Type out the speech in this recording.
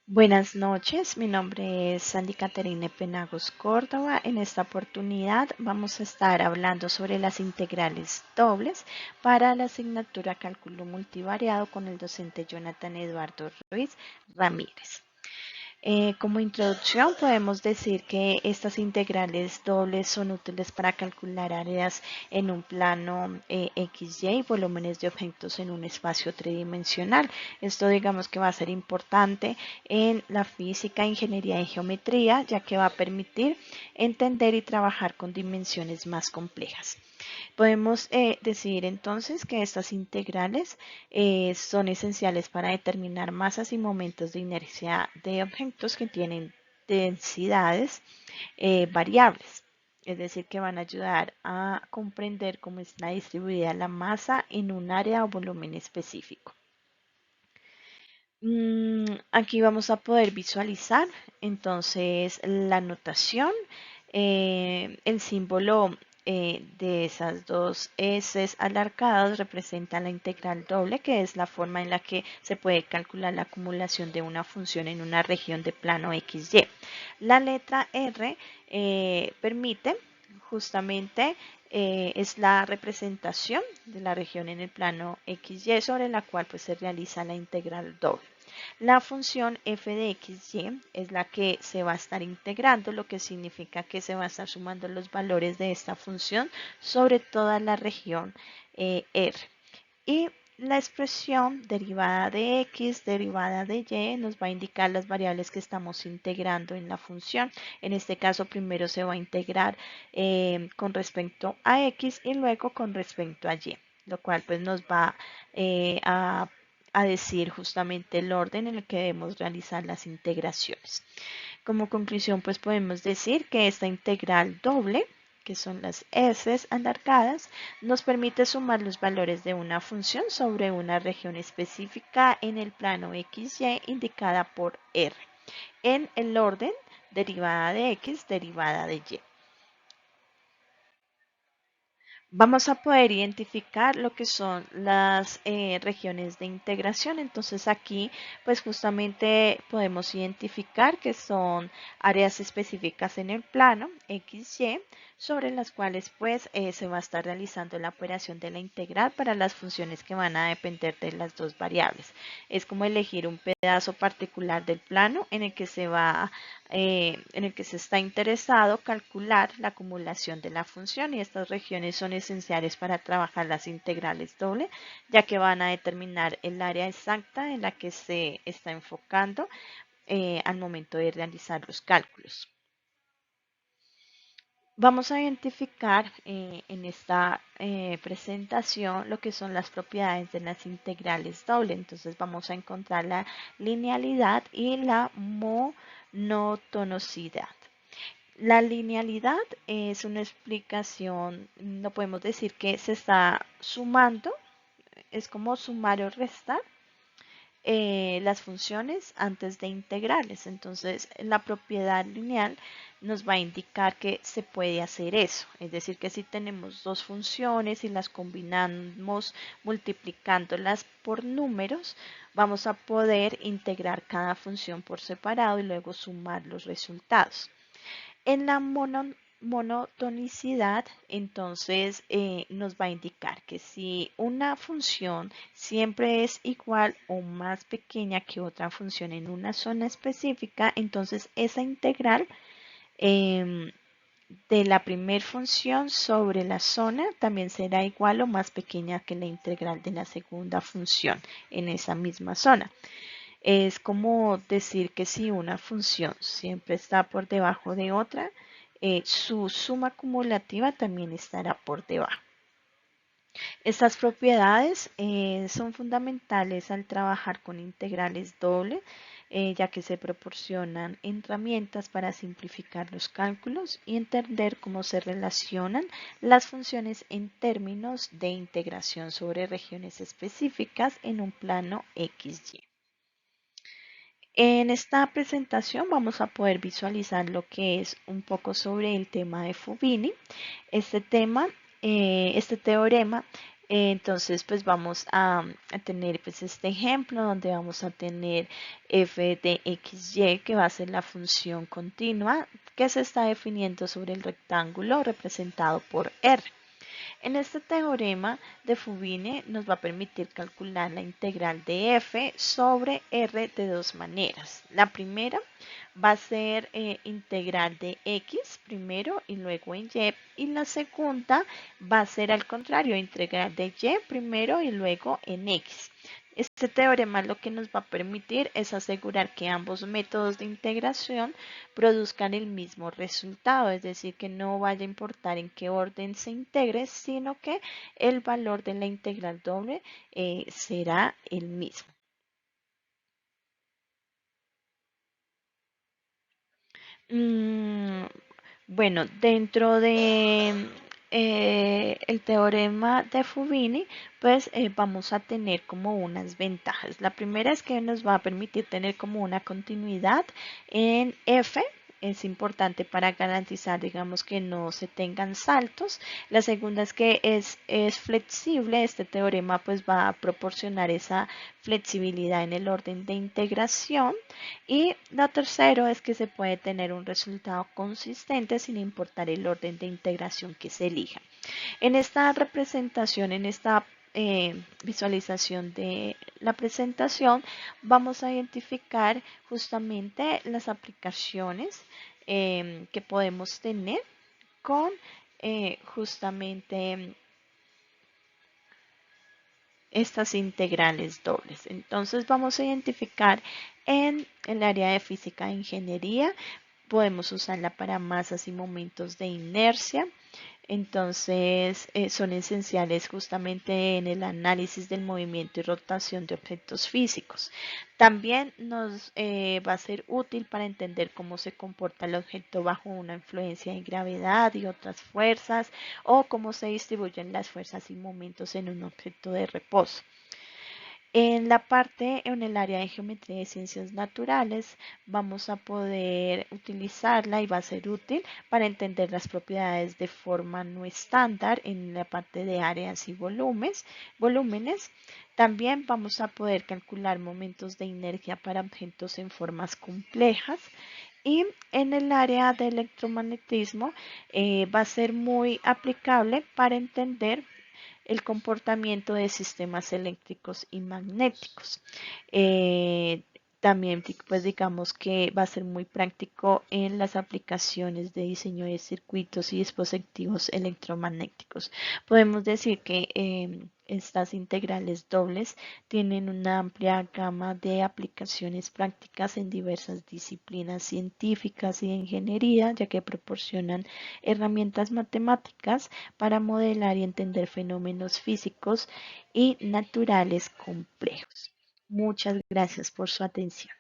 Buenas noches, mi nombre es Sandy Caterine Penagos Córdoba. En esta oportunidad vamos a estar hablando sobre las integrales dobles para la asignatura Cálculo Multivariado con el docente Jonathan Eduardo Ruiz Ramírez. Como introducción podemos decir que estas integrales dobles son útiles para calcular áreas en un plano XY y volúmenes de objetos en un espacio tridimensional. Esto digamos que va a ser importante en la física, ingeniería y geometría, ya que va a permitir entender y trabajar con dimensiones más complejas. Podemos decir entonces que estas integrales son esenciales para determinar masas y momentos de inercia de objetos que tienen densidades variables. Es decir, que van a ayudar a comprender cómo está distribuida la masa en un área o volumen específico. Aquí vamos a poder visualizar entonces la notación, el símbolo de esas dos S alargadas representa la integral doble, que es la forma en la que se puede calcular la acumulación de una función en una región de plano XY. La letra R permite justamente es la representación de la región en el plano XY sobre la cual pues, se realiza la integral doble. La función f de xy es la que se va a estar integrando, lo que significa que se va a estar sumando los valores de esta función sobre toda la región R. Y la expresión derivada de x, derivada de y, nos va a indicar las variables que estamos integrando en la función. En este caso, primero se va a integrar con respecto a x y luego con respecto a y, lo cual pues nos va a decir justamente el orden en el que debemos realizar las integraciones. Como conclusión, pues podemos decir que esta integral doble, que son las s alargadas, nos permite sumar los valores de una función sobre una región específica en el plano XY indicada por R, en el orden derivada de x, derivada de y. Vamos a poder identificar lo que son las regiones de integración. Entonces aquí pues justamente podemos identificar que son áreas específicas en el plano XY sobre las cuales pues se va a estar realizando la operación de la integral para las funciones que van a depender de las dos variables. Es como elegir un pedazo particular del plano en el que se está interesado calcular la acumulación de la función, y estas regiones son esenciales para trabajar las integrales doble, ya que van a determinar el área exacta en la que se está enfocando al momento de realizar los cálculos. Vamos a identificar en esta presentación lo que son las propiedades de las integrales doble. Entonces vamos a encontrar la linealidad y la monotonosidad. La linealidad es una explicación, no podemos decir que se está sumando, es como sumar o restar las funciones antes de integrarles. Entonces, la propiedad lineal nos va a indicar que se puede hacer eso. Es decir, que si tenemos dos funciones y las combinamos multiplicándolas por números, vamos a poder integrar cada función por separado y luego sumar los resultados. En la monotonicidad, entonces nos va a indicar que si una función siempre es igual o más pequeña que otra función en una zona específica, entonces esa integral de la primera función sobre la zona también será igual o más pequeña que la integral de la segunda función en esa misma zona. Es como decir que si una función siempre está por debajo de otra, su suma acumulativa también estará por debajo. Estas propiedades son fundamentales al trabajar con integrales dobles, ya que se proporcionan herramientas para simplificar los cálculos y entender cómo se relacionan las funciones en términos de integración sobre regiones específicas en un plano XY. En esta presentación vamos a poder visualizar lo que es un poco sobre el tema de Fubini. Este teorema Entonces, pues vamos a tener pues este ejemplo donde vamos a tener f de xy, que va a ser la función continua que se está definiendo sobre el rectángulo representado por R. En este teorema de Fubini nos va a permitir calcular la integral de f sobre r de dos maneras. La primera va a ser integral de x primero y luego en y la segunda va a ser al contrario, integral de y primero y luego en x. Este teorema lo que nos va a permitir es asegurar que ambos métodos de integración produzcan el mismo resultado, es decir, que no vaya a importar en qué orden se integre, sino que el valor de la integral doble será el mismo. Mm, bueno, dentro de el teorema de Fubini, pues vamos a tener como unas ventajas. La primera es que nos va a permitir tener como una continuidad en F. Es importante para garantizar, digamos, que no se tengan saltos. La segunda es que es flexible. Este teorema pues va a proporcionar esa flexibilidad en el orden de integración. Y lo tercero es que se puede tener un resultado consistente sin importar el orden de integración que se elija. En esta representación, en esta visualización de la presentación, vamos a identificar justamente las aplicaciones que podemos tener con justamente estas integrales dobles. Entonces vamos a identificar en el área de física e ingeniería, podemos usarla para masas y momentos de inercia. Entonces son esenciales justamente en el análisis del movimiento y rotación de objetos físicos. También nos va a ser útil para entender cómo se comporta el objeto bajo una influencia de gravedad y otras fuerzas, o cómo se distribuyen las fuerzas y momentos en un objeto de reposo. En la parte, en el área de geometría y ciencias naturales, vamos a poder utilizarla y va a ser útil para entender las propiedades de forma no estándar en la parte de áreas y volúmenes. También vamos a poder calcular momentos de inercia para objetos en formas complejas. Y en el área de electromagnetismo va a ser muy aplicable para entender el comportamiento de sistemas eléctricos y magnéticos. Eh, También, pues digamos que va a ser muy práctico en las aplicaciones de diseño de circuitos y dispositivos electromagnéticos. Podemos decir que estas integrales dobles tienen una amplia gama de aplicaciones prácticas en diversas disciplinas científicas y de ingeniería, ya que proporcionan herramientas matemáticas para modelar y entender fenómenos físicos y naturales complejos. Muchas gracias por su atención.